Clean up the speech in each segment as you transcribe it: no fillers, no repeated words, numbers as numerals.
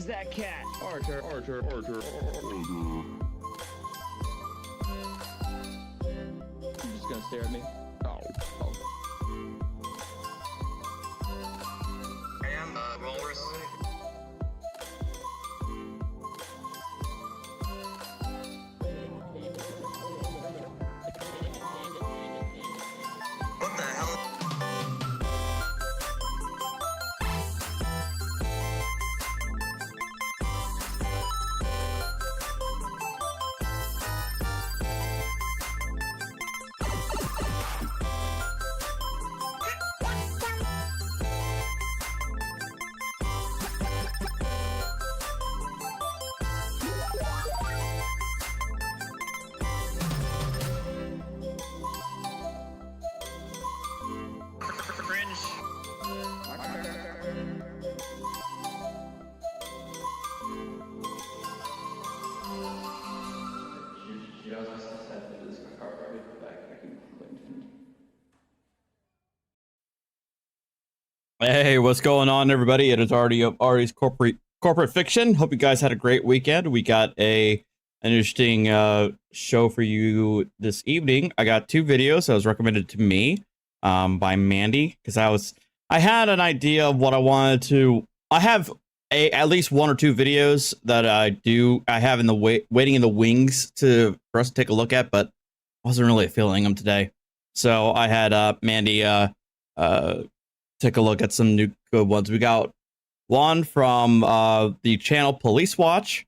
that cat? Archer. You're just gonna stare at me? Oh. I am Walrus. What the hell? Hey, what's going on, everybody? It is Ari's corporate fiction. Hope you guys had a great weekend. We got an interesting show for you this evening. I got two videos that was recommended to me by Mandy, because I had an idea of what I wanted to. I have at least one or two videos that I have in the waiting in the wings for us to take a look at, but I wasn't really feeling them today. So I had Mandy take a look at some new good ones. We got one from the channel Police Watch,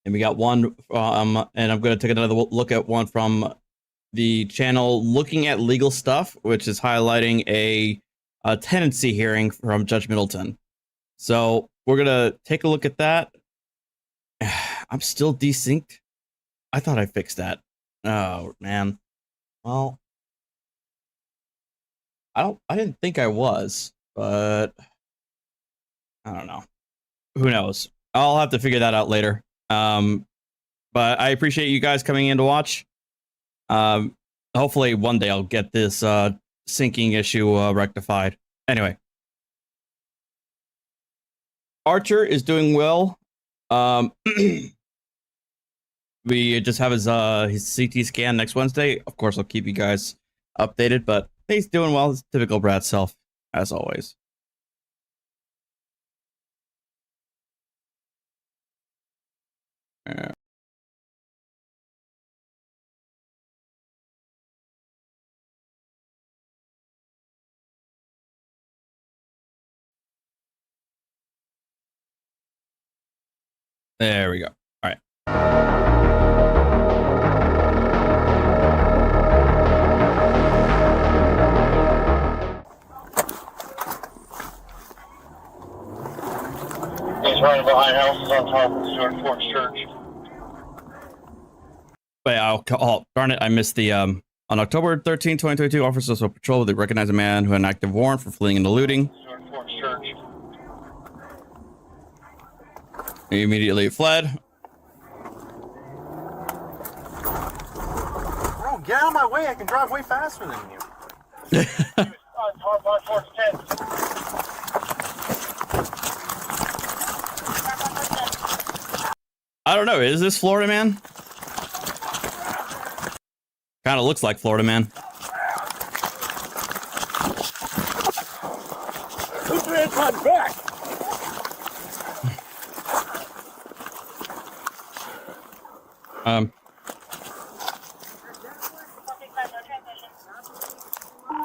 and we got one and I'm going to take another look at one from the channel Looking at Legal Stuff, which is highlighting a tenancy hearing from Judge Middleton. So we're going to take a look at that. I'm still desynced. I thought I fixed that. Oh, man. Well, I didn't think I was, but I don't know. Who knows? I'll have to figure that out later. But I appreciate you guys coming in to watch. Hopefully one day I'll get this syncing issue rectified. Anyway, Archer is doing well. We just have his CT scan next Wednesday. Of course, I'll keep you guys updated, but he's doing well. His typical Brad self, as always. There we go. All right. He's running behind houses on top of the George Ford Church. Wait, darn it, I missed the, on October 13, 2022, officers of patrol, they recognized a man who had an active warrant for fleeing into looting. George Ford Church. He immediately fled. Bro, get out of my way, I can drive way faster than you. On towards 10. I don't know, is this Florida Man? Kind of looks like Florida Man. This man's my back!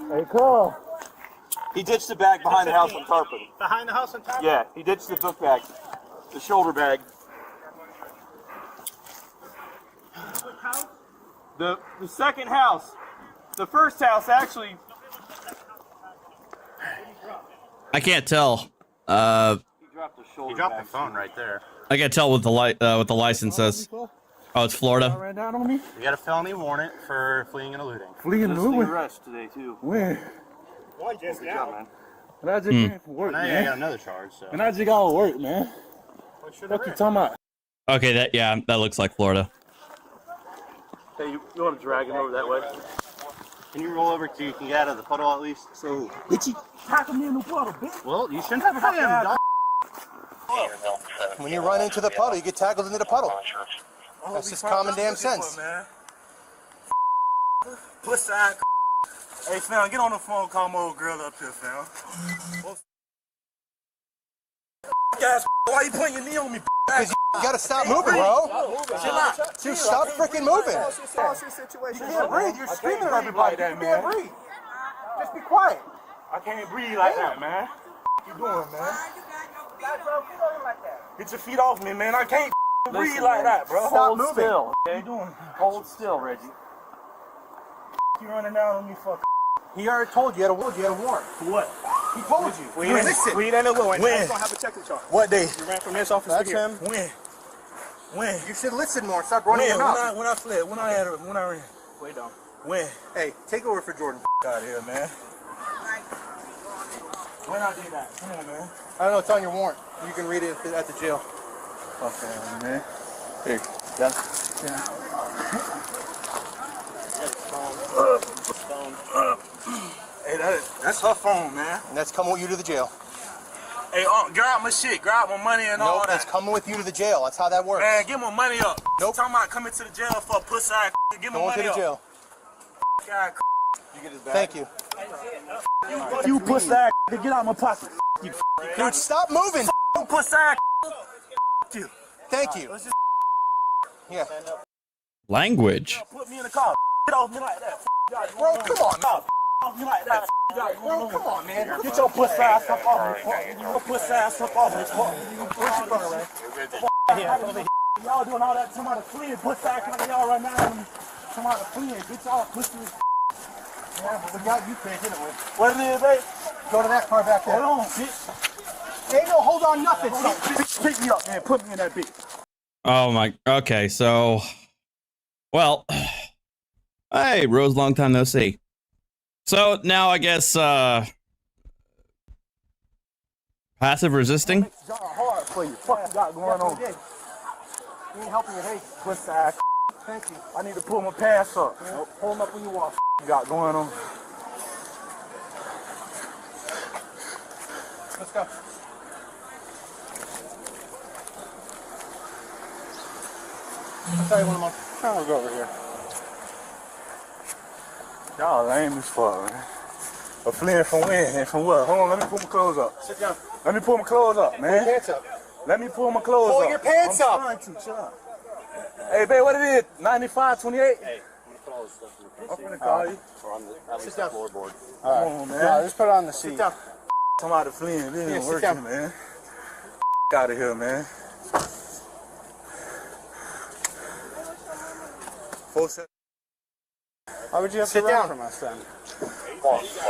Hey, Carl. He ditched the bag behind the house on Tarpon. Behind the house on top? Yeah, he ditched the book bag. The shoulder bag. The second house. The first house, actually. I can't tell. He dropped the shoulder He dropped bag. the phone right there. I can't tell what the license says. Oh, it's Florida. Ran down on me? You got a felony warrant for fleeing and eluding. Fleeing and eluding? arrest today too. When? One just Good job, man. And I just came from work, Now you man. got another charge, so. And I just got to work, man. What you talking about? Okay, that looks like Florida. Hey, you want to drag him over that way? Can you roll over till you can get out of the puddle at least? So, bitch, you tackle me in the water, bitch. Well, you shouldn't have him, dog. When you run into the puddle, you get tackled into the puddle. That's just common damn sense. Pussy. Hey, fam, get on the phone, call my old girl up here, fam. Guys, why you putting your knee on me? Because you gotta stop moving, bro. Chill out. Dude, stop freaking moving. You can't breathe. You're screaming at everybody that, man. Breathe. Just be quiet. I can't breathe like that, man. What you doing, man? Get your feet off me, man. I can't breathe like that, bro. Stop moving. Still. What you doing? Hold still, Reggie. You running down on me, fuck. He already told you, you had a warrant. What? He told you. We ain't listen. We ain't in the when? Don't have a check-in charge. What day? You ran from this office That's to here. him. When? You should listen more. Stop running your mouth. When I fled? When I ran? Wait down. When? Hey, take over for Jordan. Out of here, man. When I did that? Come on, man. I don't know. It's on your warrant. You can read it at the jail. Okay, man. Here. Hey, that's her phone, man. And that's coming with you to the jail. Hey, grab my shit, grab my money and all Nope, that. that's coming with you to the jail. That's how that works. Man, get my money up. Nope. Talking about coming to the jail for a pussy ass. Get my Going money to the up. jail. God, You get his bag. Thank you. you pussy ass. Get out my pocket. You Dude, stop moving. pussy ass. You. Thank you. Yeah. Language. Put me in the car. Get off me like that. Bro, come on. Off me like that. Bro, come on, man. Get your pussy ass up off me. Get your pussy ass up off me. Y'all doing all that. Somebody fleeing. Pussy ass out of y'all right now. Somebody fleeing. Get y'all pussy. Yeah, but we got you can't hit it with. What it is, babe? Go to that car back there. Hold on, bitch. Ain't no hold on nothing. Pick me up, man. Put me in that bitch. Oh my. Okay, so, well, hey, Rose, long time no see. So now I guess passive resisting. It's hard for you. Fuck you got going on? You ain't helping your hey. Pussy ass. Thank you. I need to pull my pants up. Hold him up when you walk. You got going on? Let's go. I'll tell you when I'm on. I'll go over here. Y'all lame as fuck, man. But fleeing from when and from what? Hold on, let me pull my clothes up. Sit down. Let me pull my clothes up, man. Pull your pants up. Let me pull my clothes Pull up. your pants I'm up. trying to. Shut up. Hey, babe, what it is? 95.28? Hey, I'm finna call you. Sit down. Come on, man. Just put it on the seat. Sit down. Somebody fleeing. This Yeah, ain't sit working, down. man. Out of here, man. 47. Why would you have Sit to run down. from us then?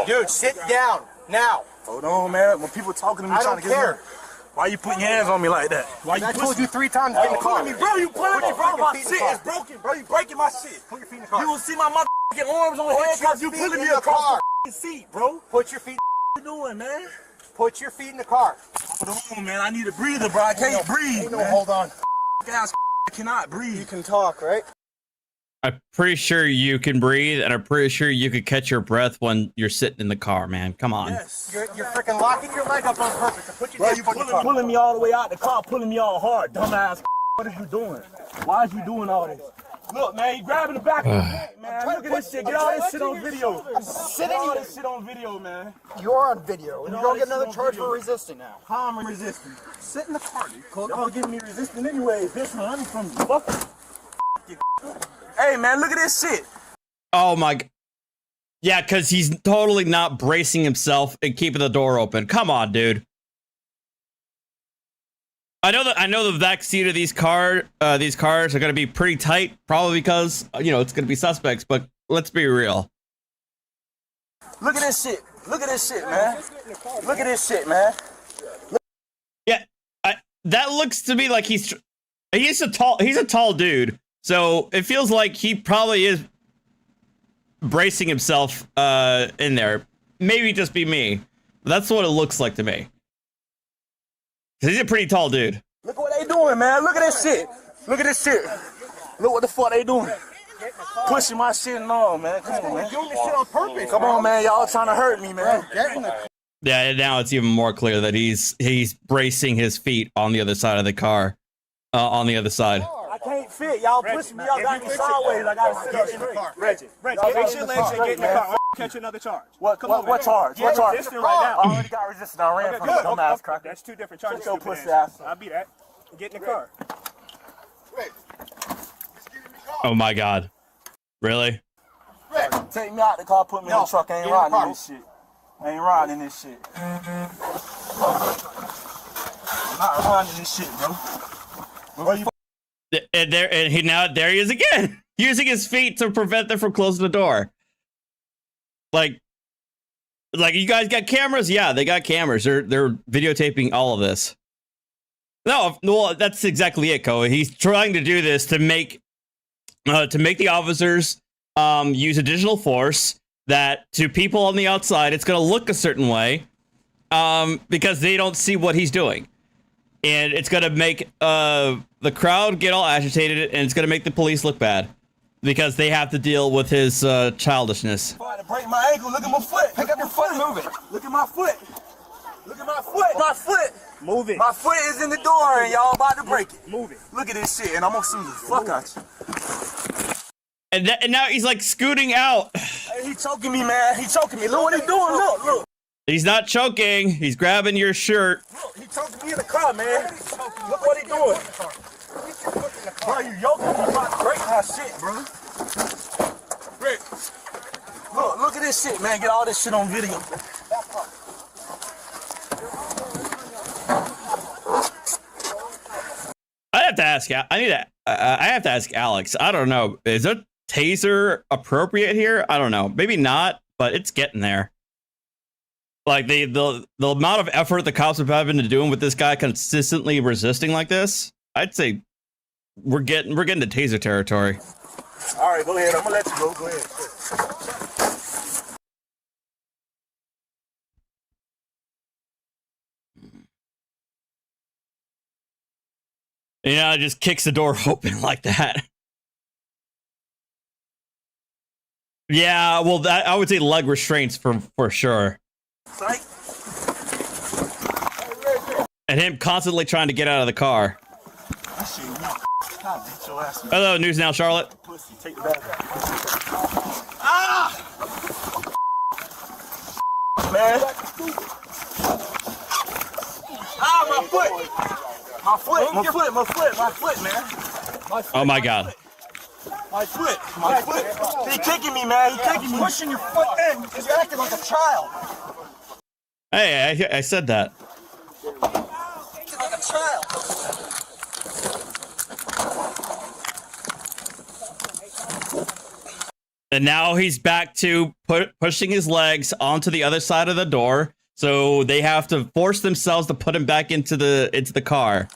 Dude, sit down now. Hold on, man. When people talking to me, I trying don't to get care. me, why you putting your hands on me like that? Why you I pushing told you 3 times to get in the car. me, bro? You pulling me, bro? My feet in the shit car. is broken, bro. You breaking my shit. Put your feet in the car. You will see my motherfucking arms on the head because you feet pulling in me the across car. the seat, bro. Put your feet. What you doing, man? Put your feet in the car. Hold on, man. I need a breather, bro. I can't breathe, Ain't no man. hold on. Guys, I cannot breathe. You can talk, right? I'm pretty sure you can breathe, and I'm pretty sure you could catch your breath when you're sitting in the car, man. Come on. Yes. You're freaking locking your leg up on purpose to put your Bro, damn you foot in the car. pulling me all the way out the car, pulling me all hard, dumbass. What are you doing? Why is you doing all this? Look, man, you grabbing the back of the neck, man. Look at this shit. Get all this shit on video. Get all this shit on video, man. You're on video, and No, you're gonna get this is another on charge video. for resisting now. How am I resisting? Sit in the car, dude. Y'all getting me resisting anyways. Bitch, man, I'm from fuck. Hey, man, look at this shit. Oh my. Yeah, because he's totally not bracing himself and keeping the door open. Come on, dude. I know the back seat of these cars are going to be pretty tight, probably because it's going to be suspects. But let's be real. Look at this shit. Look at this shit, man. Look at this shit, man. Yeah, that looks to me like he's a tall dude. So it feels like he probably is bracing himself in there. Maybe just be me. But that's what it looks like to me. He's a pretty tall dude. Look what they doing, man. Look at this shit. Look at this shit. Look what the fuck they doing. Pushing my shit and all, man. Come on, man. You're doing this shit on purpose. Come on, man. Y'all trying to hurt me, man. Get in the Yeah, now it's even more clear that he's bracing his feet on the other side of the car, on the other side. I can't fit. Y'all pushing me. Y'all got me sideways. I gotta sit up straight. Reggie, fix your legs and get in the car. Catch another charge. What charge? What charge? Resisting right now. I already got resisting. I ran from the dumbass cracker. That's two different charges. Go pussy ass. I'll be that. Get in the car. Oh my God. Really? Take me out the car, put me in the truck. I ain't riding in this shit. I ain't riding in this shit. I'm not riding in this shit, bro. Where you? And there he is again, using his feet to prevent them from closing the door. Like you guys got cameras? Yeah, they got cameras. They're videotaping all of this. No, well, that's exactly it, Koa. He's trying to do this to make the officers use additional force. That to people on the outside, it's going to look a certain way because they don't see what he's doing. And it's going to make the crowd get all agitated, and it's going to make the police look bad because they have to deal with his childishness. I'm to break my ankle. Look at my foot. Pick up your foot and move it. Look at my foot. Look at my foot. My foot. Move it. My foot is in the door, and y'all about to break it. Move it. Look at this shit, and I'm going to sue the fuck out you. And now he's like scooting out. Hey, he choking me, man. He choking me. Look what he doing. Look. He's not choking. He's grabbing your shirt. Look, he choking me in the car, man. Look what he doing. Bro, you yoking me. You about to break my shit, bro. Rick. Look at this shit, man. Get all this shit on video. I have to ask. I have to ask Alex. I don't know. Is a taser appropriate here? I don't know. Maybe not, but it's getting there. Like the amount of effort the cops have been doing with this guy consistently resisting like this, I'd say we're getting to taser territory. All right, go ahead. I'm gonna let you go. Go ahead. You know, it just kicks the door open like that. Yeah, well, I would say leg restraints for sure. Psych. And him constantly trying to get out of the car. Hello, News Now, Charlotte. Pussy, take the bag. Ah! Man. Ah, my foot, man. Oh my God. My foot. He kicking me, man. He kicking me. Pushing your foot in. You're acting like a child. Hey, I said that. Acting like a child. And now he's back to pushing his legs onto the other side of the door. So they have to force themselves to put him back into the car.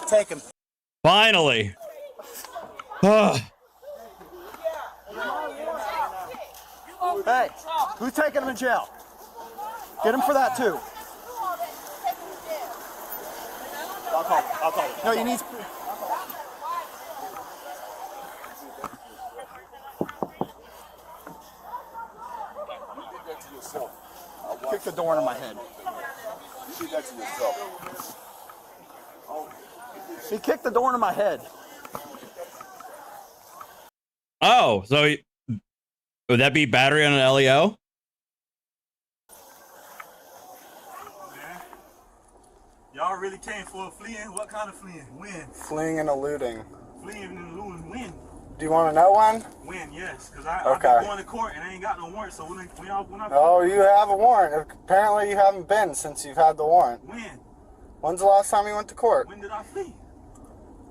Take him. Finally. Hey, who's taking him in jail? Get him for that too. I'll call him. No, you need... Kick the door into my head. You did that to yourself. He kicked the door into my head. Oh, so would that be battery on an LEO? Y'all really came for a fleeing? What kind of fleeing? When? Fleeing and eluding. Fleeing and eluding. When? Do you want to know when? When, yes. Because I've Okay. been going to court and I ain't got no warrant. So when I Oh, you have a warrant. Apparently you haven't been since you've had the warrant. When? When's the last time you went to court? When did I flee?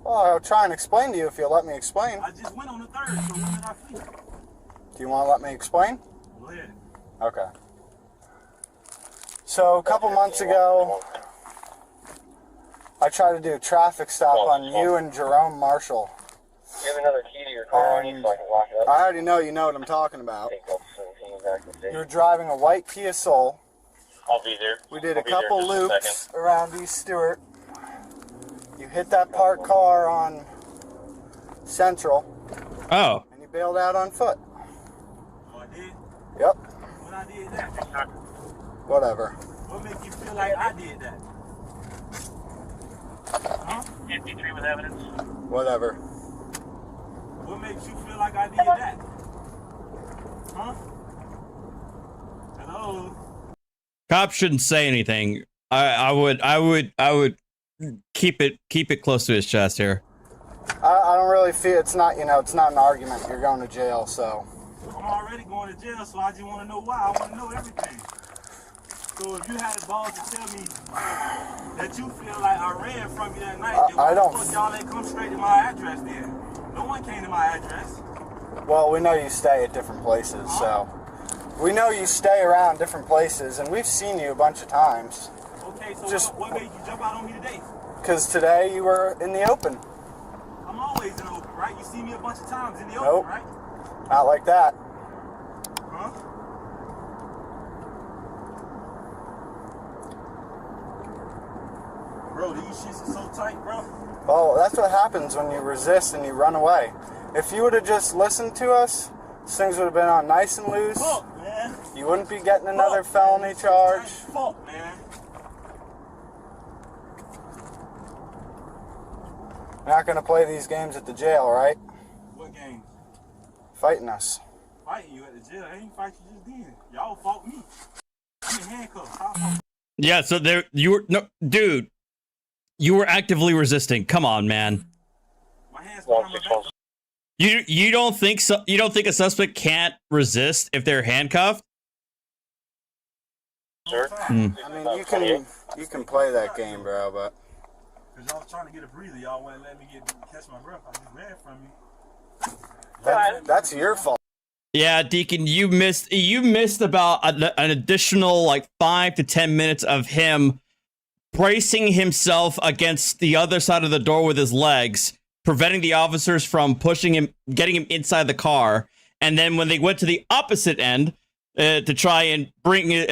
Well, I'll try and explain to you if you'll let me explain. I just went on the 3rd, so when did I flee? Do you want to let me explain? Go ahead. Okay. So a couple months ago, I tried to do a traffic stop on you and Jerome Marshall. You have another key to your car on you so I can lock it up? I already know you know what I'm talking about. You're driving a white Kia Soul. I'll be there. We did I'll a be there couple in just a loops second. around East Stewart. You hit that parked car on Central, Oh. and you bailed out on foot. Oh, I did? Yep. When I did that? Whatever. What makes you feel like I did that? Huh? 53 with evidence. Whatever. What makes you feel like I did that? Huh? Hello? Cops shouldn't say anything. I would keep it close to his chest here. I don't really feel it's not, it's not an argument. You're going to jail, so. I'm already going to jail, so I just want to know why. I want to know everything. So if you had the balls to tell me that you feel like I ran from you that night, then why the fuck y'all ain't come straight to my address then? No one came to my address. Well, we know you stay at different places, so. We know you stay around different places, and we've seen you a bunch of times. Okay, so Just, what made you jump out on me today? Because today you were in the open. I'm always in the open, right? You see me a bunch of times in the Nope. open, right? Not like that. Huh? Bro, these shits are so tight, bro. Well, that's what happens when you resist and you run away. If you would have just listened to us, things would have been on nice and loose. Fuck, man. You wouldn't be getting another Fuck, felony man. charge. Fuck, man. You're not going to play these games at the jail, right? What games? Fighting us. Fighting you at the jail. I ain't fight you just then. Y'all fought me. I'm in handcuffs. How fought Yeah, so there you were no dude. You were actively resisting. Come on, man. my hands behind my back? You don't think so? You don't think a suspect can't resist if they're handcuffed? Sir? I mean, you can play that game, bro, but Because y'all was trying to get a breather. Y'all wouldn't let me catch my breath. I just ran from you. that's your fault. Yeah, Deacon, you missed about an additional like 5 to 10 minutes of him bracing himself against the other side of the door with his legs, preventing the officers from pushing him, getting him inside the car. And then when they went to the opposite end to try and bring it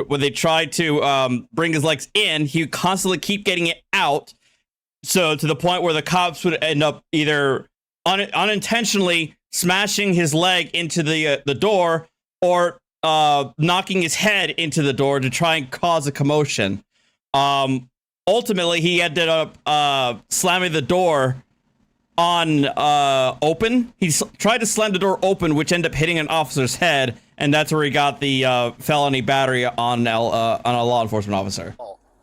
when they tried to bring his legs in, he would constantly keep getting it out. So to the point where the cops would end up either unintentionally smashing his leg into the door or knocking his head into the door to try and cause a commotion. Ultimately, he ended up slamming the door on open. He tried to slam the door open, which ended up hitting an officer's head, and that's where he got the felony battery on a law enforcement officer.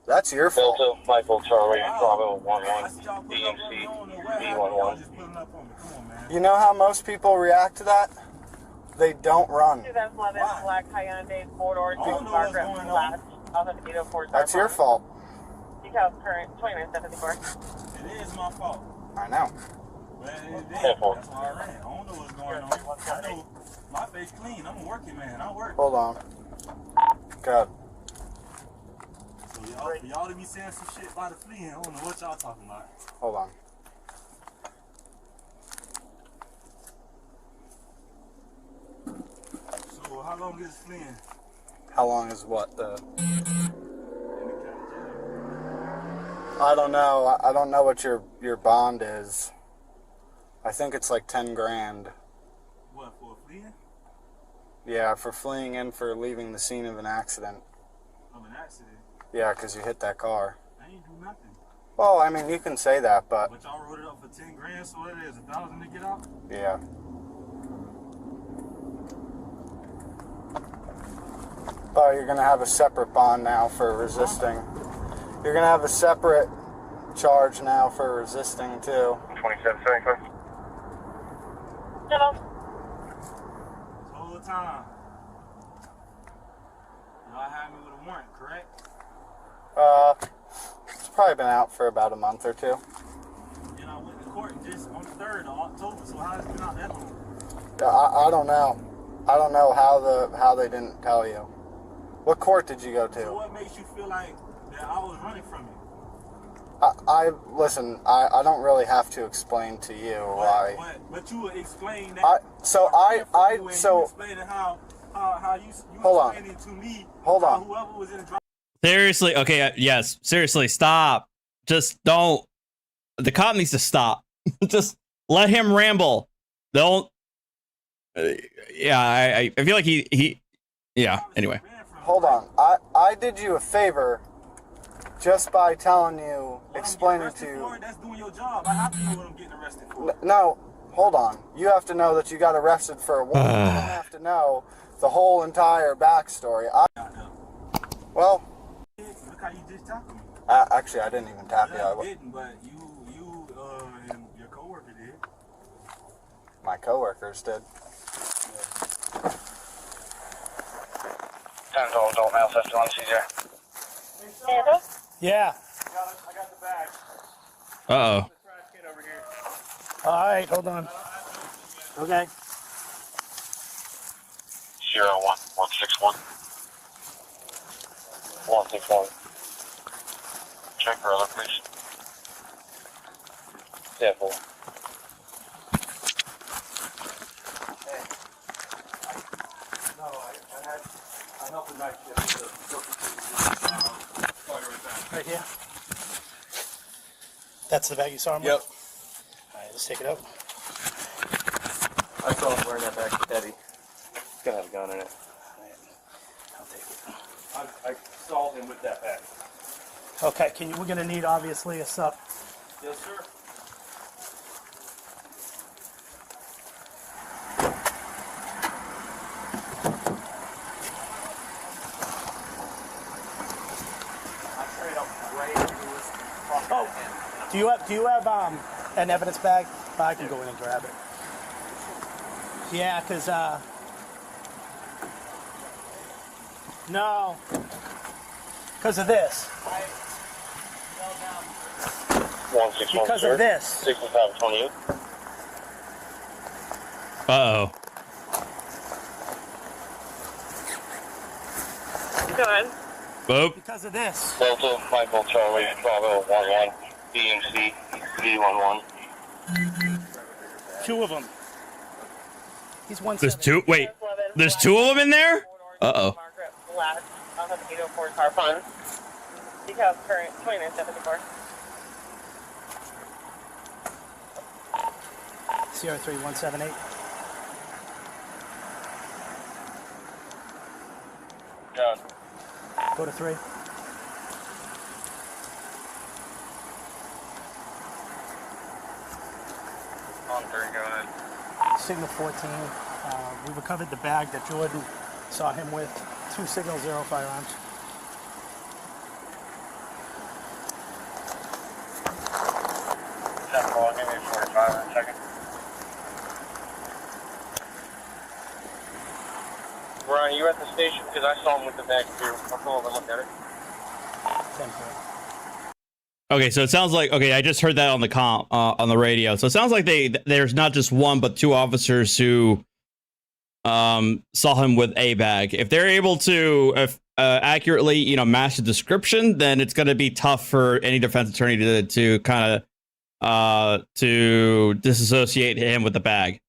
That's your fault. Delta, Michael, Charlie, Bravo, I 11, see y'all pulling up on me. DMC, I don't know what happened. B11. Y'all just pulling up on me. Come on, man. You know how most people react to that? They don't run. 2011 black Hyundai 4-door, I don't know what's Margaret going Flash, on. Authenticator That's your fault. Details current 2974. It is my fault. I know. But it is. That's why I ran. I don't know what's going on. I know my face clean. I'm a working man. I work. Hold on. Good. So y'all to be saying some shit about the fleeing. I don't know what y'all talking about. Hold on. So how long is fleeing? How long is what? I don't know. I don't know what your bond is. I think it's like 10 grand. What, for fleeing? Yeah, for fleeing and for leaving the scene of an accident. Of an accident? Yeah, because you hit that car. I ain't do nothing. Well, I mean, you can say that, but But y'all wrote it up for 10 grand, so it is 1,000 to get out? yeah. Oh, you're going to have a separate bond now for resisting. You're going to have a separate charge now for resisting, too. 2775. Hello. This whole time. Y'all had me with a warrant, correct? It's probably been out for about a month or two. And I went to court just on the 3rd of October, so how has it been out that long? I don't know. I don't know how they didn't tell you. What court did you go So to? what makes you feel like that I was running from you? Listen, I don't really have to explain to you why. But you would explain that. You explaining how you Hold on. explaining to me Hold how on. whoever was in the drive. Seriously, okay, yes, seriously, stop. Just don't. The cop needs to stop. Just let him ramble. Don't. Yeah, I feel like he. Yeah. Anyway. Hold on. I did you a favor just by telling you, explaining to you. That's doing your job. I have to know what I'm getting arrested for. No, hold on. You have to know that you got arrested for a warrant. You don't have to know the whole entire backstory. Well, Look how you just tapped me. actually, I didn't even tap you. I didn't, but you and your coworker did. My coworkers did. 10 adult male, 51 CJ. Sandra? Yeah. I got the bag. Uh-oh. The trash can over here. All right, hold on. Okay. 01161. 161. Check for other please. Yeah, boy. I helped the night shift. Right here. That's the bag you saw him with? Yep. All right, let's take it out. I saw him wearing that bag steady. It's gonna have a gun in it. I'll take it. I saw him with that bag. Okay, we're gonna need obviously a sup. Yes, sir. Oh, do you have an evidence bag? I can go in and grab it. Yeah, cause no, cause of this. 161. Because of this. 6528. Uh-oh. Go ahead. Boop. Because of this. Delta 5 Charlie, Bravo 11, DMC V11. Two of them. He's one. There's two. Wait. There's two of them in there? Uh-oh. Margaret Black, off of 804 car fund. Details current 2974. CR3178. Done. Go to 3. On 3, go ahead. Signal 14. We recovered the bag that Jordan saw him with. 2 Signal 0 firearms. Give me 45 in a second. Brian, you at the station? Because I saw him with the bag too. I'll go over and look at it. 10-4. Okay, so it sounds like I just heard that on the on the radio. So it sounds like there's not just one but two officers who saw him with a bag. If they're able to accurately, match the description, then it's going to be tough for any defense attorney to kind of to disassociate him with the bag.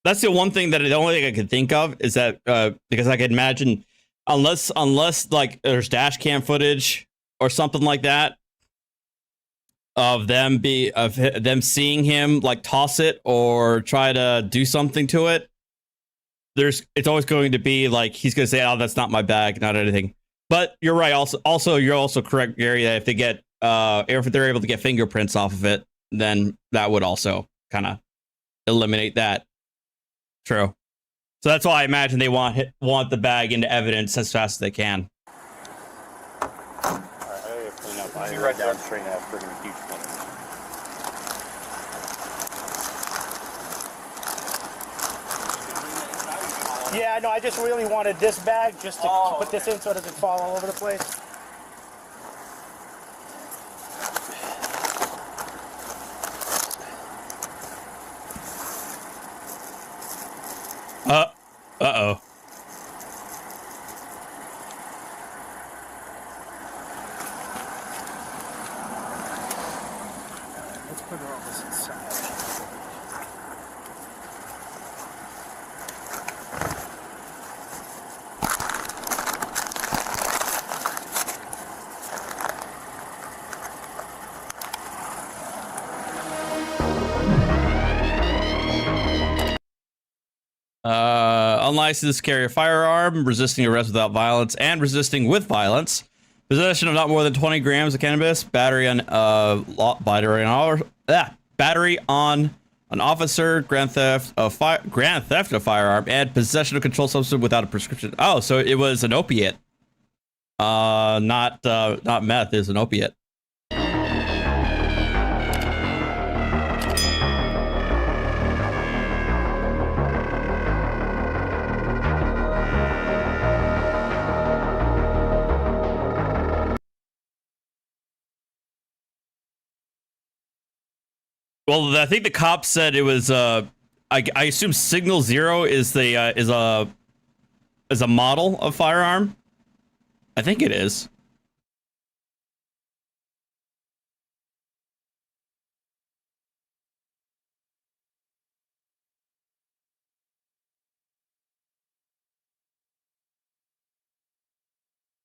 That's the only thing I could think of is that because I could imagine unless like there's dash cam footage or something like that of them seeing him like toss it or try to do something to it, it's always going to be like he's going to say, "Oh, that's not my bag, not anything." But you're right. Also, you're also correct, Gary, that if they're able to get fingerprints off of it, then that would also kind of eliminate that. True. So that's why I imagine they want the bag into evidence as fast as they can. I right down the street and have pretty huge one. Yeah, no, I just really wanted this bag just to put this in so it doesn't fall all over the place. Uh-oh. Let's put all this inside. unlicensed to carry a firearm, resisting arrest without violence, and resisting with violence. Possession of not more than 20 grams of cannabis, battery on an officer, grand theft of firearm, and possession of controlled substance without a prescription. Oh, so it was an opiate. Not meth. It's an opiate. Well, I think the cops said it was. I assume Signal Zero is a model of firearm. I think it is.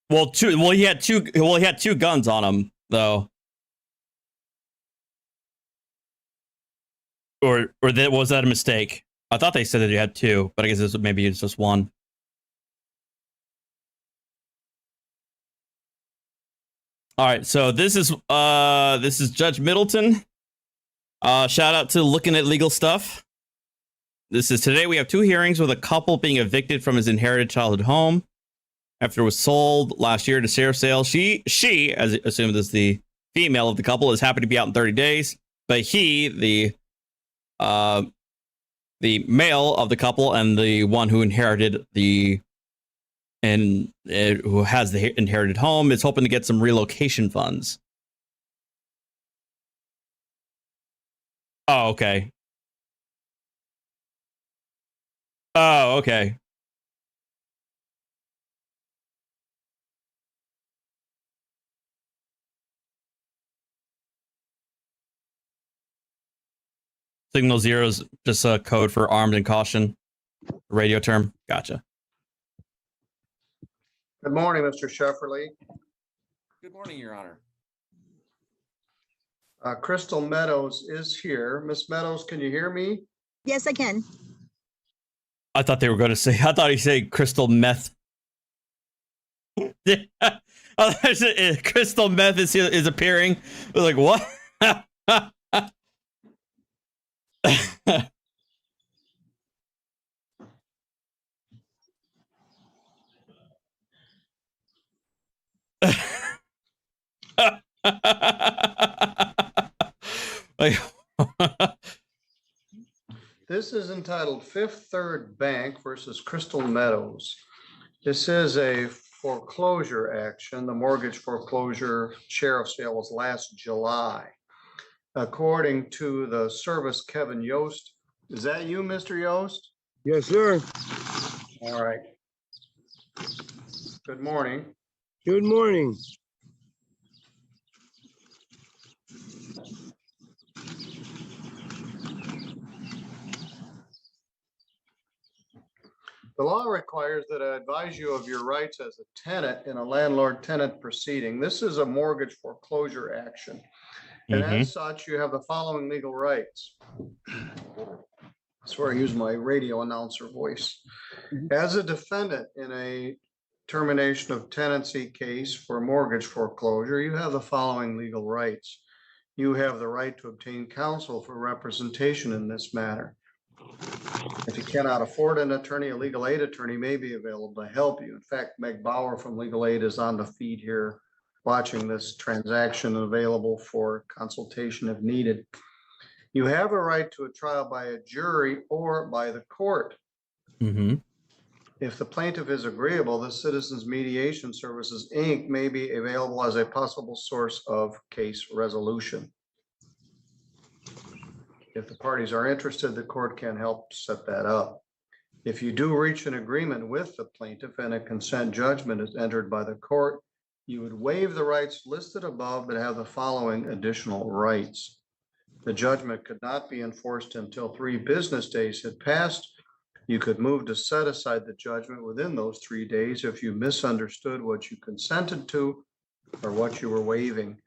Well, he had two guns on him though. Or was that a mistake? I thought they said that he had two, but I guess maybe it's just one. All right, so this is Judge Middleton. Shout out to Looking at Legal Stuff. This is today we have two hearings with a couple being evicted from his inherited childhood home after it was sold last year to sheriff's sale. She, as assumed as the female of the couple, is happy to be out in 30 days, but he, the male of the couple and the one who inherited who has the inherited home, is hoping to get some relocation funds. Oh, okay. Oh, okay. Signal Zero is just a code for armed and caution. Radio term. Gotcha. Good morning, Mr. Shefferly. Good morning, Your Honor. Crystal Meadows is here. Miss Meadows, can you hear me? Yes, I can. I thought they were going to say, I thought he said crystal meth. Crystal meth is appearing. I was like, what? This is entitled Fifth Third Bank versus Crystal Meadows. This is a foreclosure action. The mortgage foreclosure sheriff sale was last July. According to the service, Kevin Yost. Is that you, Mr. Yost? Yes, sir. All right. Good morning. Good morning. The law requires that I advise you of your rights as a tenant in a landlord-tenant proceeding. This is a mortgage foreclosure action. And as such, you have the following legal rights. That's where I use my radio announcer voice. As a defendant in a termination of tenancy case for mortgage foreclosure, you have the following legal rights. You have the right to obtain counsel for representation in this matter. If you cannot afford an attorney, a legal aid attorney may be available to help you. In fact, Meg Bauer from Legal Aid is on the feed here watching this transaction, available for consultation if needed. You have a right to a trial by a jury or by the court. If the plaintiff is agreeable, the Citizens Mediation Services, Inc. may be available as a possible source of case resolution. If the parties are interested, the court can help set that up. If you do reach an agreement with the plaintiff and a consent judgment is entered by the court, you would waive the rights listed above but have the following additional rights. The judgment could not be enforced until 3 business days had passed. You could move to set aside the judgment within those 3 days if you misunderstood what you consented to or what you were waiving.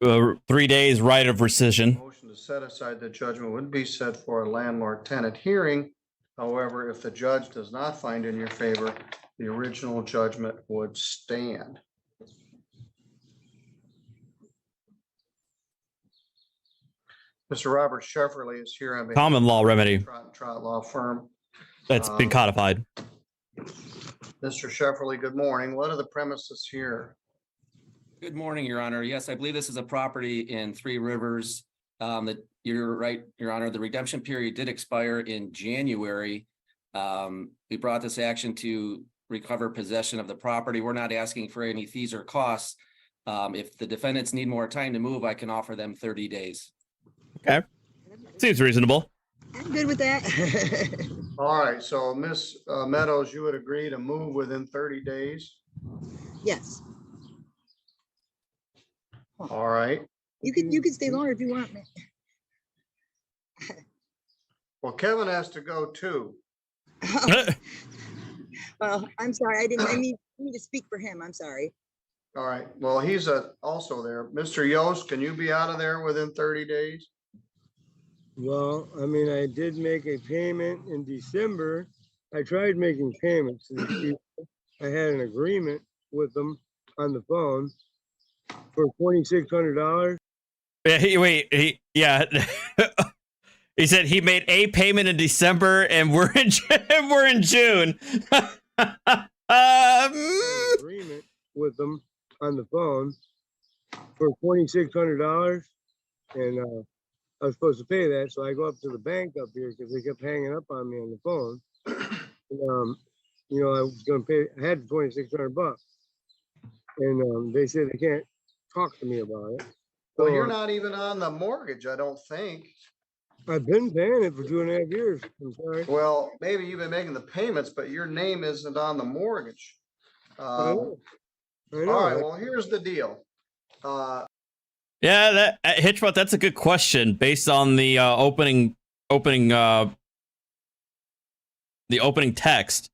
3 days right of rescission. Motion to set aside the judgment would be set for a landlord-tenant hearing However, if the judge does not find in your favor, the original judgment would stand. Mr. Robert Shefferly is here on behalf Common law remedy. of Trot Law Firm. That's been codified. Mr. Shefferly, good morning. What are the premises here? Good morning, Your Honor. Yes, I believe this is a property in Three Rivers. That you're right, Your Honor. The redemption period did expire in January. We brought this action to recover possession of the property. We're not asking for any fees or costs. If the defendants need more time to move, I can offer them 30 days. Okay. Seems reasonable. I'm good with that. All right, so Ms. Meadows, you would agree to move within 30 days? Yes. All right. You can stay longer if you want, man. Well, Kevin has to go too. Well, I'm sorry. I need to speak for him. I'm sorry. All right, well, he's also there. Mr. Yost, can you be out of there within 30 days? Well, I mean, I did make a payment in December. I tried making payments to these people. I had an agreement with them on the phone for $2,600. Yeah, yeah. He said he made a payment in December, and we're in June. Agreement with them on the phone for $2,600, and I was supposed to pay that, so I go up to the bank up here because they kept hanging up on me on the phone. And, you know, I was going to pay. I had $2,600, and they said they can't talk to me about it. Well, you're not even on the mortgage, I don't think. I've been paying it for 2.5 years. I'm sorry. Well, maybe you've been making the payments, but your name isn't on the mortgage. I know. All right, well, here's the deal. Yeah, that Hitchbot, that's a good question based on the opening text.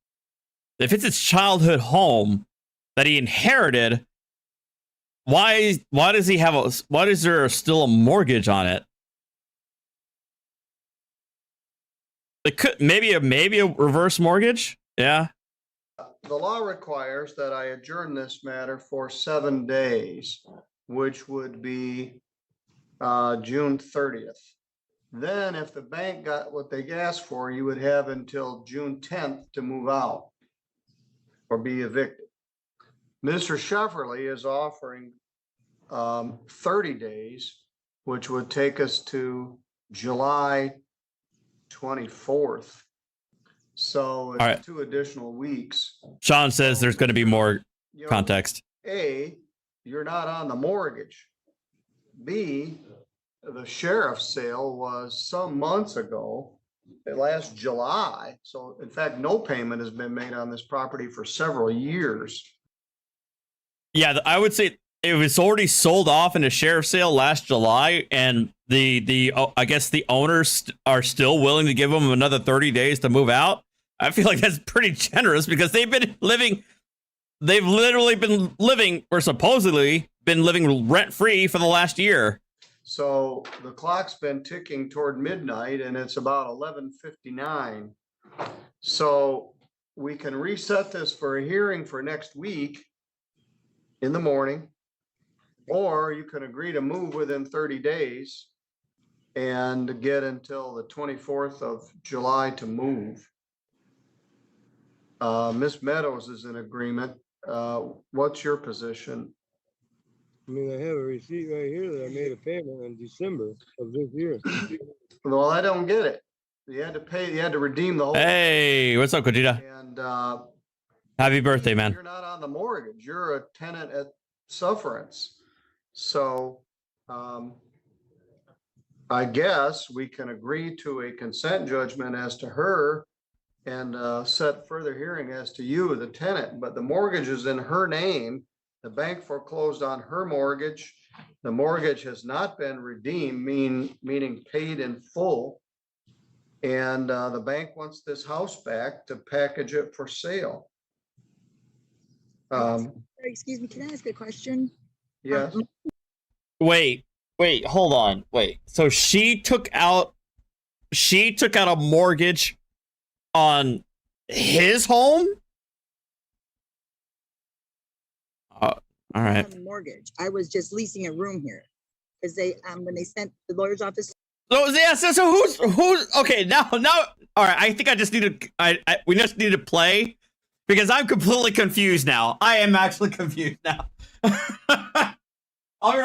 If it's his childhood home that he inherited, why does he have why is there still a mortgage on it? It could maybe a reverse mortgage. Yeah. The law requires that I adjourn this matter for 7 days, which would be June 30th. Then if the bank got what they asked for, you would have until June 10th to move out or be evicted. Mr. Shefferly is offering 30 days, which would take us to July 24th. So it's right. 2 additional weeks. Sean says there's going to be more context. A, you're not on the mortgage. B, the sheriff's sale was some months ago, last July. So in fact, no payment has been made on this property for several years. Yeah, I would say it was already sold off in a sheriff's sale last July, and the I guess the owners are still willing to give them another 30 days to move out. I feel like that's pretty generous because they've literally been living, or supposedly been living rent-free for the last year. So the clock's been ticking toward midnight and it's about 11:59. So we can reset this for a hearing for next week in the morning, or you can agree to move within 30 days and get until the 24th of July to move. Ms. Meadows is in agreement. What's your position? I mean, I have a receipt right here that I made a payment in December of this year. Well, I don't get it. You had to pay, you had to redeem the whole. Hey, what's up, Kojita? And happy birthday, man. You're not on the mortgage. You're a tenant at sufferance. So I guess we can agree to a consent judgment as to her and set further hearing as to you, the tenant, but the mortgage is in her name. The bank foreclosed on her mortgage. The mortgage has not been redeemed, meaning paid in full. And the bank wants this house back to package it for sale. Excuse me, can I ask a question? Yes. Wait, hold on. Wait. So she took out a mortgage on his home? All right. On the mortgage. I was just leasing a room here because they when they sent the lawyer's office. So yeah, so who's okay now? All right. I think I just need to. We just need to play because I'm completely confused now. I am actually confused now. All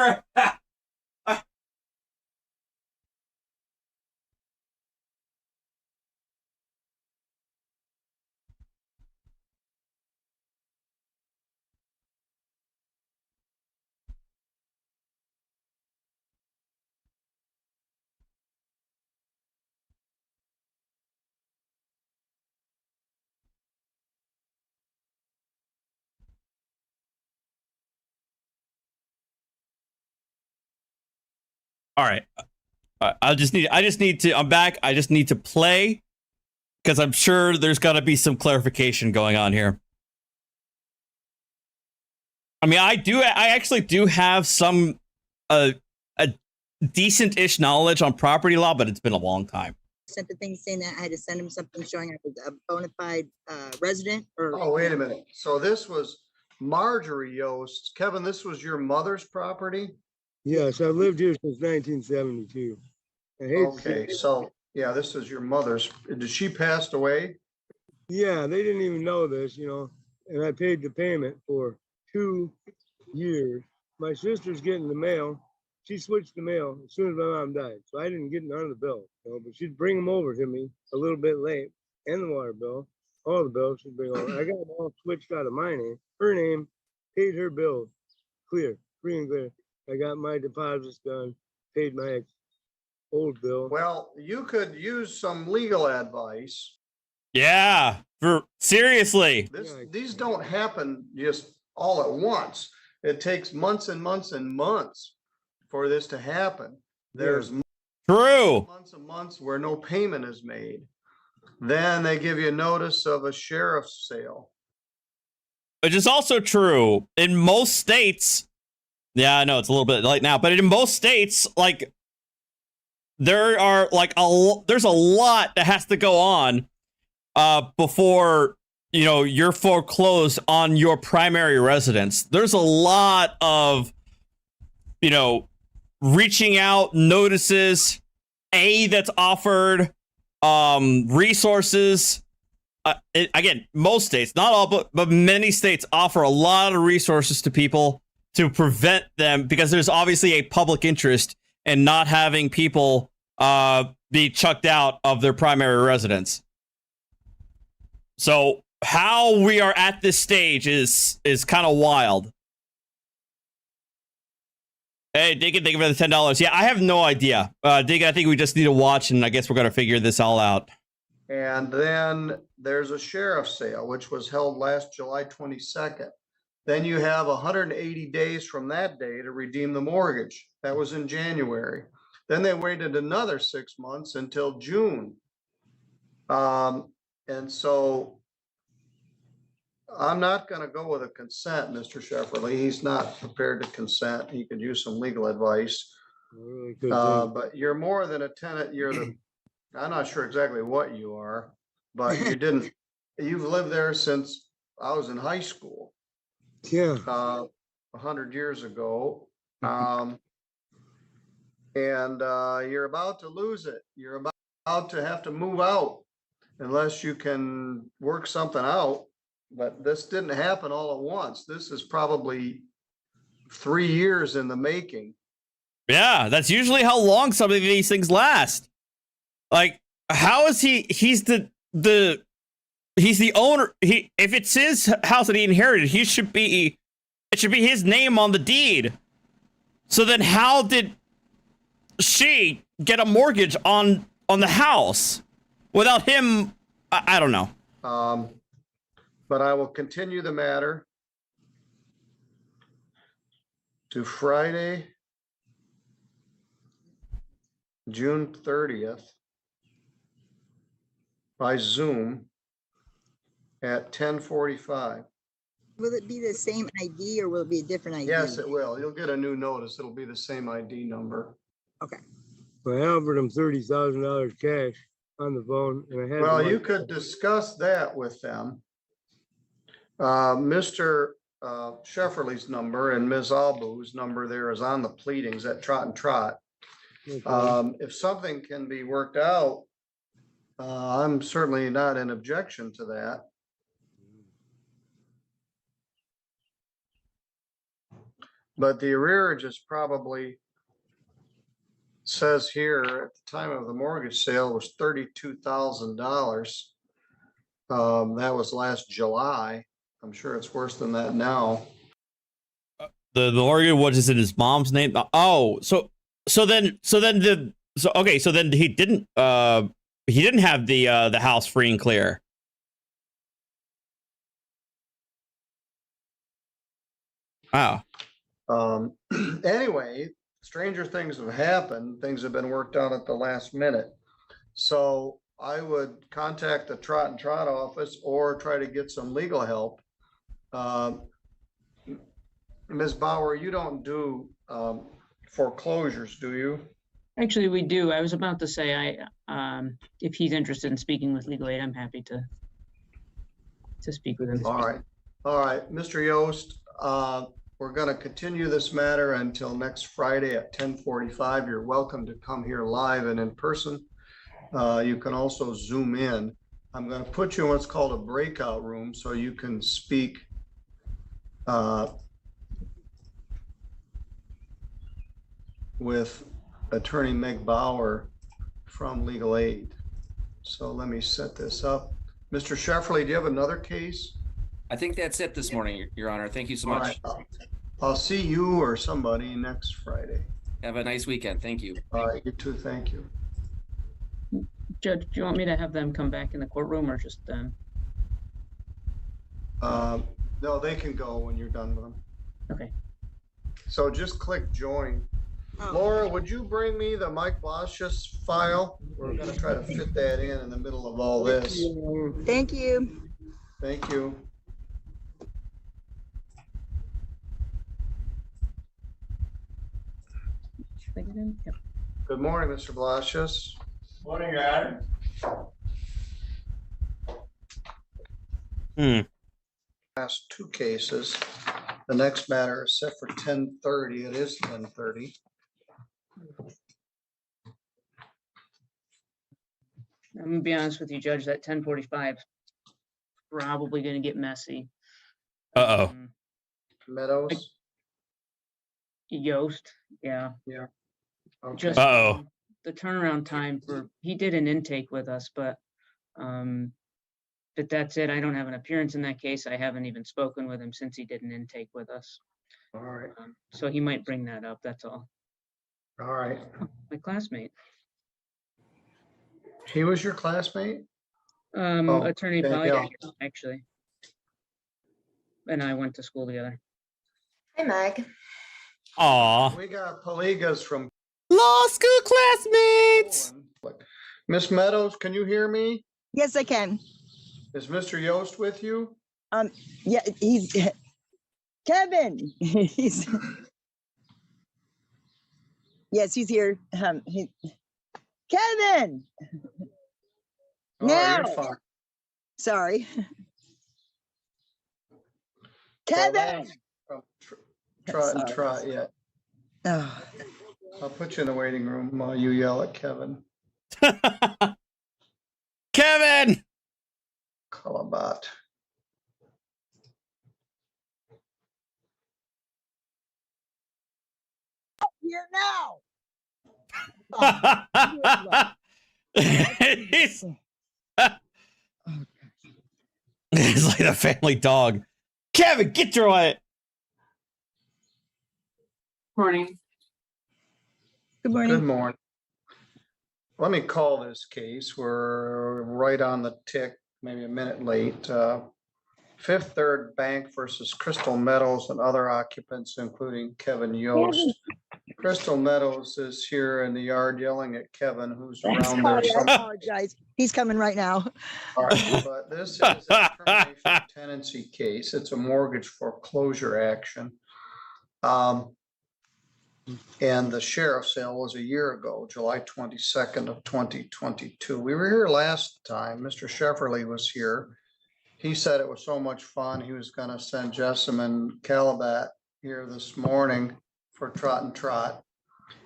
right. All right. I just need to. I'm back. I just need to play because I'm sure there's got to be some clarification going on here. I mean, I actually do have some a decent-ish knowledge on property law, but it's been a long time. Sent the thing saying that I had to send him something showing I was a bona fide resident. Or Oh, wait a minute. So this was Marjorie Yost. Kevin, this was your mother's property? Yes, I've lived here since 1972. Okay, so yeah, this is your mother's. Did she pass away? Yeah, they didn't even know this, and I paid the payment for 2 years. My sister's getting the mail. She switched the mail as soon as my mom died, so I didn't get none of the bill. But she'd bring them over to me a little bit late, and the water bill, all the bills she'd bring over. I got them all switched out of my name, her name, paid her bill, clear, free and clear. I got my deposits done, paid my old bill. Well, you could use some legal advice. Yeah, seriously. These don't happen just all at once. It takes months and months and months for this to happen. There's months and months where no payment is made. Then they give you notice of a sheriff's sale. Which is also true in most states. Yeah, I know it's a little bit late now, but in most states, like there are like there's a lot that has to go on before you're foreclosed on your primary residence. There's a lot of reaching out notices, aid that's offered, resources. Again, most states, not all, but many states offer a lot of resources to people to prevent them, because there's obviously a public interest in not having people be chucked out of their primary residence. So how we are at this stage is kind of wild. Hey, Deacon, thank you for the $10. Yeah, I have no idea. Deacon, I think we just need to watch, and I guess we're going to figure this all out. And then there's a sheriff's sale, which was held last July 22nd. Then you have 180 days from that day to redeem the mortgage. That was in January. Then they waited another 6 months until June. And so I'm not going to go with a consent, Mr. Shefferly. He's not prepared to consent. He could use some legal advice. But you're more than a tenant. I'm not sure exactly what you are, but you've lived there since I was in high school. Yeah. 100 years ago. And you're about to lose it. You're about to have to move out unless you can work something out. But this didn't happen all at once. This is probably 3 years in the making. Yeah, that's usually how long some of these things last. Like, how is he's the owner. If it's his house that he inherited, it should be his name on the deed. So then how did she get a mortgage on the house without him? I don't know. But I will continue the matter to Friday, June 30th by Zoom at 10:45. Will it be the same ID or will it be a different ID? Yes, it will. You'll get a new notice. It'll be the same ID number. Okay. I offered him $30,000 cash on the phone, and I had. Well, the you money. could discuss that with them. Mr. Shefferly's number and Ms. Albu's number there is on the pleadings at Trot and Trot. Okay. If something can be worked out, I'm certainly not in objection to that. But the arrearage is probably, says here at the time of the mortgage sale was $32,000. That was last July. I'm sure it's worse than that now. The mortgage was in his mom's name. Oh, so then he didn't have the house free and clear. Wow. Anyway, stranger things have happened. Things have been worked out at the last minute. So I would contact the Trot and Trot office or try to get some legal help. Ms. Bauer, you don't do foreclosures, do you? Actually, we do. I was about to say, if he's interested in speaking with legal aid, I'm happy to speak with him. All right. All right, Mr. Yost, we're going to continue this matter until next Friday at 10:45. You're welcome to come here live and in person. You can also Zoom in. I'm going to put you in what's called a breakout room so you can speak with Attorney Meg Bauer from Legal Aid. So let me set this up. Mr. Shefferly, do you have another case? I think that's it this morning, Your Honor. Thank you so All much. right. I'll see you or somebody next Friday. Have a nice weekend. Thank you. All right, you too. Thank you. Judge, do you want me to have them come back in the courtroom or just them? No, they can go when you're done with them. Okay. So just click join. Oh. Laura, would you bring me the Mike Blasius file? We're going to try to fit that in the middle of all this. Thank you. Thank you. Should I get in? Yep. Good morning, Mr. Blasius. Morning, Your Honor. Last two cases. The next matter is set for 10:30. It is 10:30. I'm gonna be honest with you, Judge, that 10:45 probably gonna get messy. Uh-oh. Meadows? Yost, yeah. Yeah. Okay. Just Uh-oh. the turnaround time he did an intake with us, but that's it. I don't have an appearance in that case. I haven't even spoken with him since he did an intake with us. All right. So he might bring that up, that's all. All right. My classmate. He was your classmate? Oh, Attorney okay, Polygon, yeah. actually. And I went to school together. Hey, Meg. Aw. We got Paligas from Law school classmates. Miss Meadows, can you hear me? Yes, I can. Is Mr. Yost with you? Yeah, he's Kevin. He's yes, he's here. Kevin. Oh, Now. you're fine. Sorry. Well, Kevin. Try yet. Oh. I'll put you in the waiting room while you yell at Kevin. Kevin! Calabat. Here now. He's it's like a family dog. Kevin, get your it. Morning. Good morning. Good morning. Let me call this case. We're right on the tick, maybe a minute late. Fifth Third Bank versus Crystal Meadows and other occupants, including Kevin Yost. Crystal Meadows is here in the yard yelling at Kevin, who's around there. I apologize. He's coming right now. All right, but this is a termination of tenancy case. It's a mortgage foreclosure action. And the sheriff's sale was a year ago, July 22nd of 2022. We were here last time. Mr. Shefferly was here. He said it was so much fun. He was going to send Jessamine Calabat here this morning for Trot and Trot.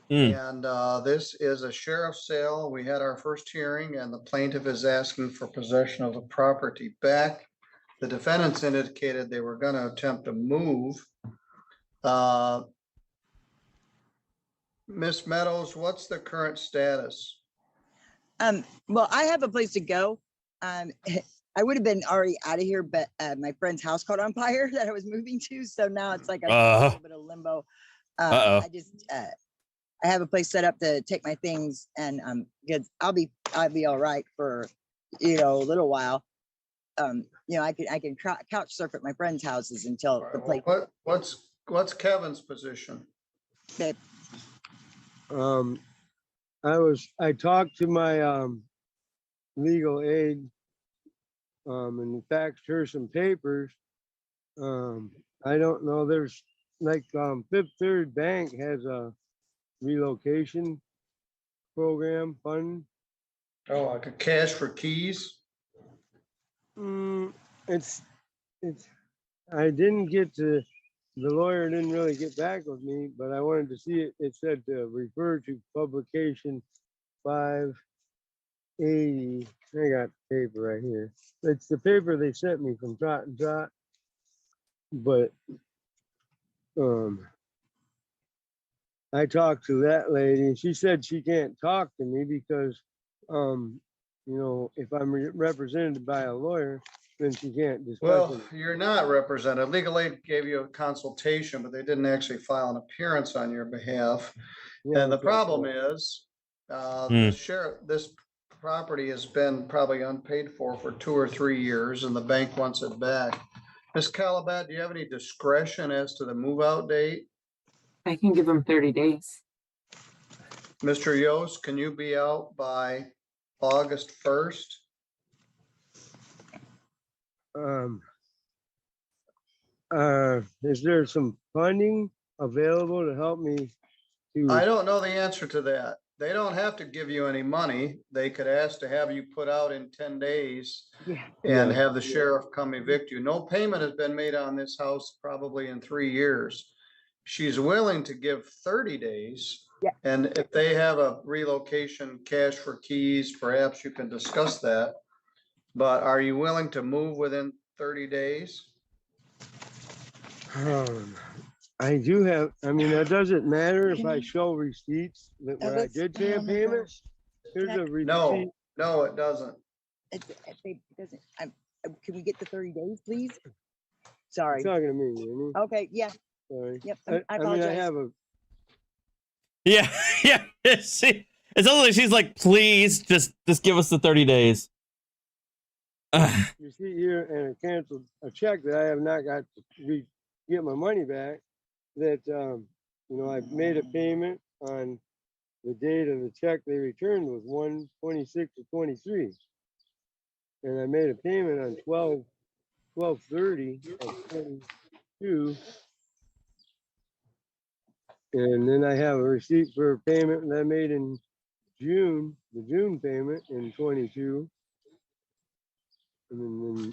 And this is a sheriff's sale. We had our first hearing and the plaintiff is asking for possession of the property back. The defendants indicated they were going to attempt to move. Miss Meadows, what's the current status? Well, I have a place to go. I would have been already out of here, but my friend's house caught on fire that I was moving to. So now it's like a little bit of limbo. I just, I have a place set up to take my things and because I'll be all right for, you know, a little while. You know, I can couch surf at my friend's houses until the place. What's Kevin's position? That I talked to my legal aid and faxed her some papers. I don't know, there's like Fifth Third Bank has a relocation program fund. Oh, like a cash for keys? It's I didn't get to, the lawyer didn't really get back with me, but I wanted to see it. It said to refer to publication 580. I got the paper right here. It's the paper they sent me from Trot and Trot. But I talked to that lady and she said she can't talk to me because you know, if I'm represented by a lawyer, then she can't discuss Well, it. you're not represented. Legal aid gave you a consultation, but they didn't actually file an appearance on your behalf. Yeah, And the okay, problem cool. is, the sheriff, this property has been probably unpaid for 2 or 3 years and the bank wants it back. Ms. Calabat, do you have any discretion as to the move out date? I can give them 30 days. Mr. Yost, can you be out by August 1st? Is there some funding available to help me to? I don't know the answer to that. They don't have to give you any money. They could ask to have you put out in 10 days and have the sheriff come evict you. No payment has been made on this house probably in 3 years. She's willing to give 30 days. And if they have a relocation cash for keys, perhaps you can discuss that. But are you willing to move within 30 days? I do have, I mean, that doesn't matter if I show receipts that where I did pay a payment. Here's a receipt. No, it doesn't. it doesn't. Can we get the 30 days, please? Sorry. You're talking to me, Amy. Okay. Yeah. Sorry. Yep. I mean, I have a. Yeah. See, it's only she's like, please just give us the 30 days. You see here, and I canceled a check that I have not got to get my money back. That you know, I made a payment on the date of the check they returned was 1/26/23, and I made a payment on 12/30 of 22, and then I have a receipt for a payment that I made in June, the June payment in 22.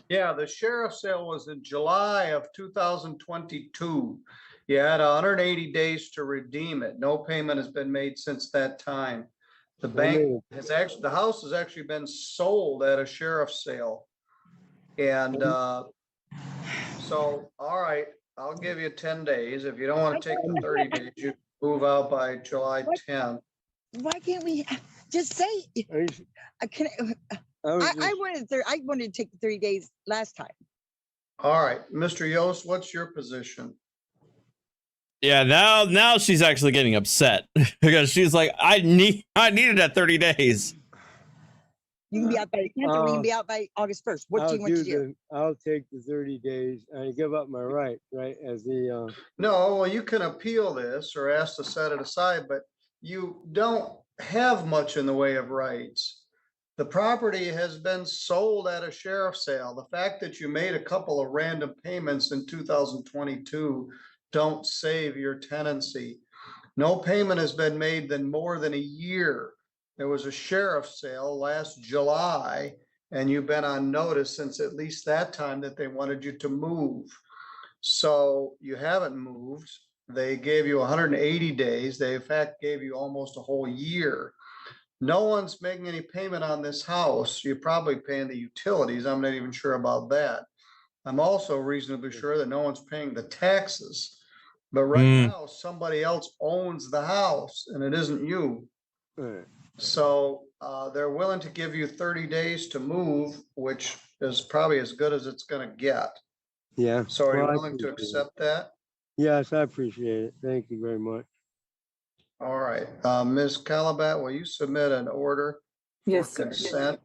Yeah, the sheriff's sale was in July of 2022. You had 180 days to redeem it. No payment has been made since that time. The bank has actually, the house has actually been sold at a sheriff's sale. And so, all right, I'll give you 10 days. If you don't want to take the 30 days, you move out by July 10th. Why can't we just say? I wanted to take the 30 days last time. All right, Mr. Yost, what's your position? Yeah, now she's actually getting upset because she's like, I needed that 30 days. You can be out by the 10th, or we can be out by August 1st. What do you want to do? I'll take the 30 days and give up my right, as the. No, well, you can appeal this or ask to set it aside, but you don't have much in the way of rights. The property has been sold at a sheriff's sale. The fact that you made a couple of random payments in 2022 don't save your tenancy. No payment has been made in more than a year. There was a sheriff's sale last July, and you've been on notice since at least that time that they wanted you to move. So you haven't moved. They gave you 180 days. They in fact gave you almost a whole year. No one's making any payment on this house. You're probably paying the utilities. I'm not even sure about that. I'm also reasonably sure that no one's paying the taxes. But right now, somebody else owns the house and it isn't you. So they're willing to give you 30 days to move, which is probably as good as it's going to get. Yeah. So are you Well, I willing to appreciate accept that? Yes, I appreciate it. Thank you very much. All right. Ms. Calabat, will you submit an order Yes, for sir. consent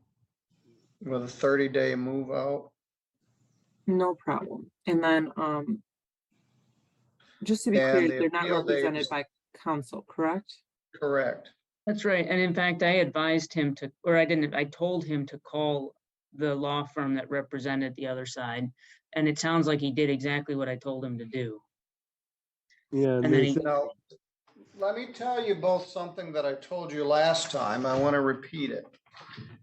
with a 30-day move out? No problem. And then, just to be And clear, the they're not appeal date represented is- by counsel, correct? Correct. That's right. And in fact, I advised him to, or I didn't, I told him to call the law firm that represented the other side. And it sounds like he did exactly what I told him to do. Yeah. And then he, Now, let me tell you both something that I told you last time. I want to repeat it.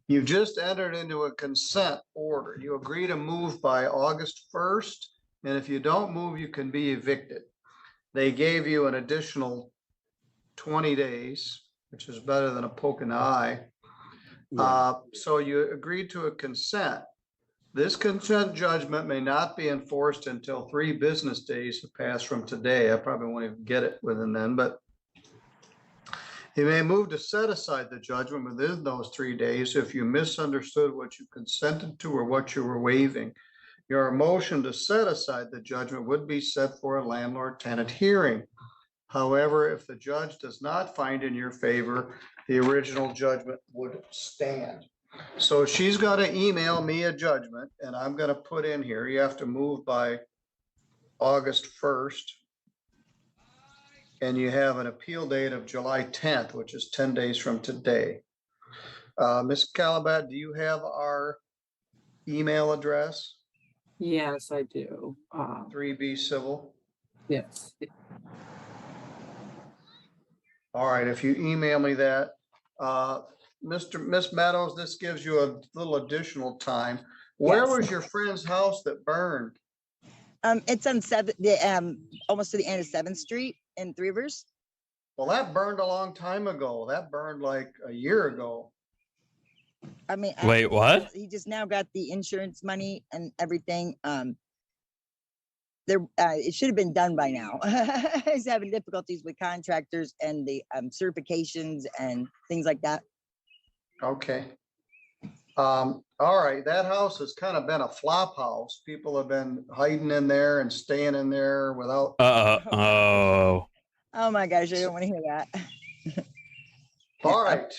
You just entered into a consent order. You agree to move by August 1st, and if you don't move, you can be evicted. They gave you an additional 20 days, which is better than a poke in the eye. So you agreed to a consent. This consent judgment may not be enforced until 3 business days have passed from today. I probably won't even get it within then, but you may move to set aside the judgment within those 3 days if you misunderstood what you consented to or what you were waiving. Your motion to set aside the judgment would be set for a landlord-tenant hearing. However, if the judge does not find in your favor, the original judgment would stand. So she's got to email me a judgment, and I'm going to put in here, you have to move by August 1st. And you have an appeal date of July 10th, which is 10 days from today. Ms. Calabat, do you have our email address? Yes, I do. 3B Civil? Yes. All right, if you email me that. Miss Meadows, this gives you a little additional time. Where Yes. was your friend's house that burned? It's on almost to the end of 7th Street in Three Rivers. Well, that burned a long time ago. That burned like a year ago. I mean, Wait, what? He just now got the insurance money and everything. It should have been done by now. He's having difficulties with contractors and the certifications and things like that. Okay. All right, that house has kind of been a flop house. People have been hiding in there and staying in there without. Oh. Oh my gosh, I don't want to hear that. All right,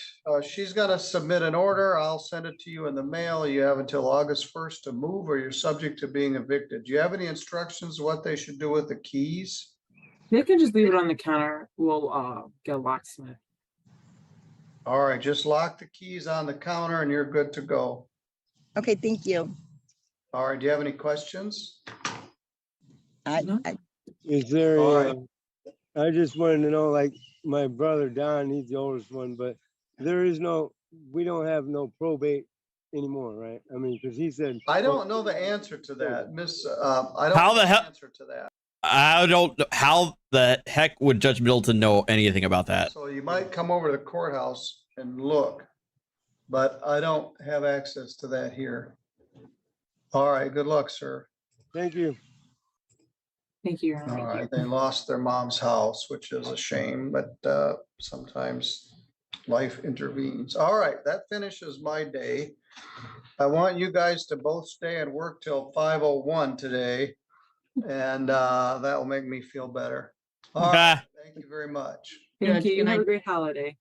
she's gonna submit an order. I'll send it to you in the mail. You have until August 1st to move, or you're subject to being evicted. Do you have any instructions what they should do with the keys? They can just leave it on the counter. We'll get a locksmith. All right, just lock the keys on the counter and you're good to go. Okay, thank you. All right, do you have any questions? Is there, All right. I just wanted to know, like, my brother Don, he's the oldest one, but we don't have no probate anymore, right? I mean, because he said. I don't know the answer to that, Miss. I don't How know the hell? answer to that. I don't know. How the heck would Judge Middleton know anything about that? So you might come over to the courthouse and look, but I don't have access to that here. All right, good luck, sir. Thank you. Thank you. All right, they lost their mom's house, which is a shame, but sometimes life intervenes. All right, that finishes my day. I want you guys to both stay and work till 5:01 today, and that will make me feel better. All right, thank you very much. Thank you. Can Have I- a great holiday.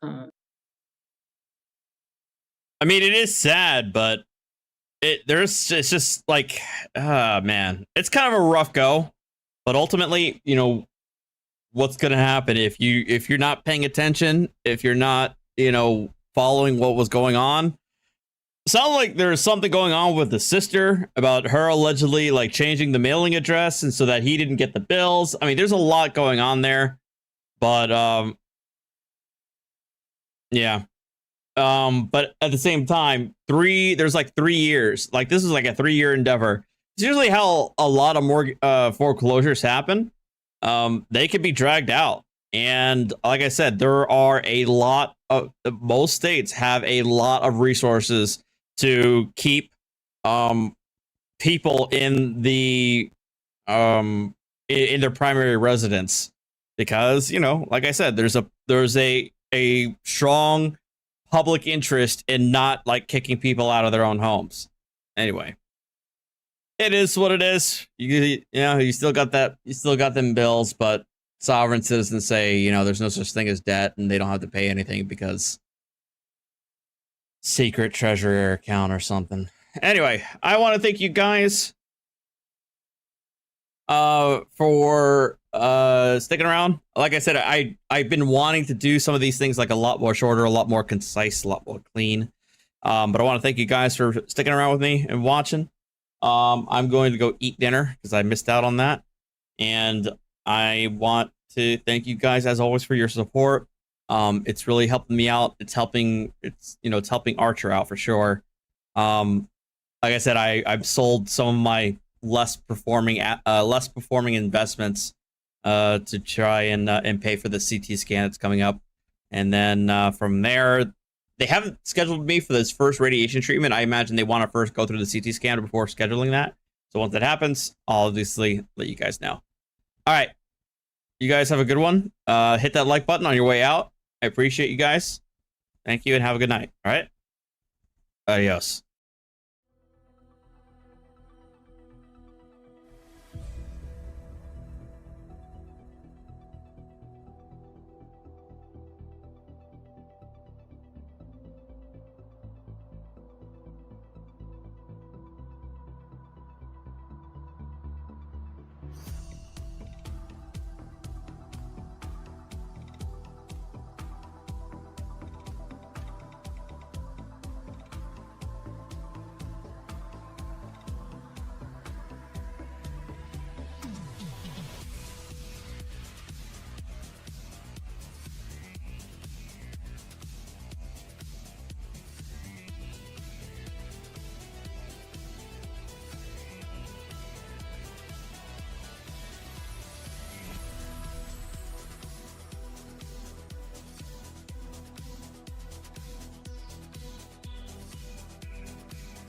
I mean, it is sad, but it's just like, man, it's kind of a rough go. But ultimately, you know, what's going to happen if you're not paying attention, if you're not, you know, following what was going on. Sounds like there's something going on with the sister about her allegedly like changing the mailing address and so that he didn't get the bills. I mean, there's a lot going on there. But yeah. But at the same time, there's like 3 years. Like this is like a 3-year endeavor. It's usually how a lot of more foreclosures happen. They could be dragged out. And like I said, there are a lot of most states have a lot of resources to keep people in the in their primary residence, because, you know, like I said, there's a strong public interest in not like kicking people out of their own homes. Anyway, it is what it is. You know, you still got them bills, but sovereign citizens say, you know, there's no such thing as debt and they don't have to pay anything because secret treasury account or something. Anyway, I want to thank you guys for sticking around. Like I said, I've been wanting to do some of these things like a lot more shorter, a lot more concise, a lot more clean. But I want to thank you guys for sticking around with me and watching. I'm going to go eat dinner because I missed out on that. And I want to thank you guys as always for your support. It's really helping me out. It's helping Archer out for sure. Like I said, I've sold some of my less performing investments to try and pay for the CT scan that's coming up. And then from there, they haven't scheduled me for this first radiation treatment. I imagine they want to first go through the CT scan before scheduling that. So once that happens, I'll obviously let you guys know. All right. You guys have a good one. Hit that like button on your way out. I appreciate you guys. Thank you and have a good night. All right. Adios.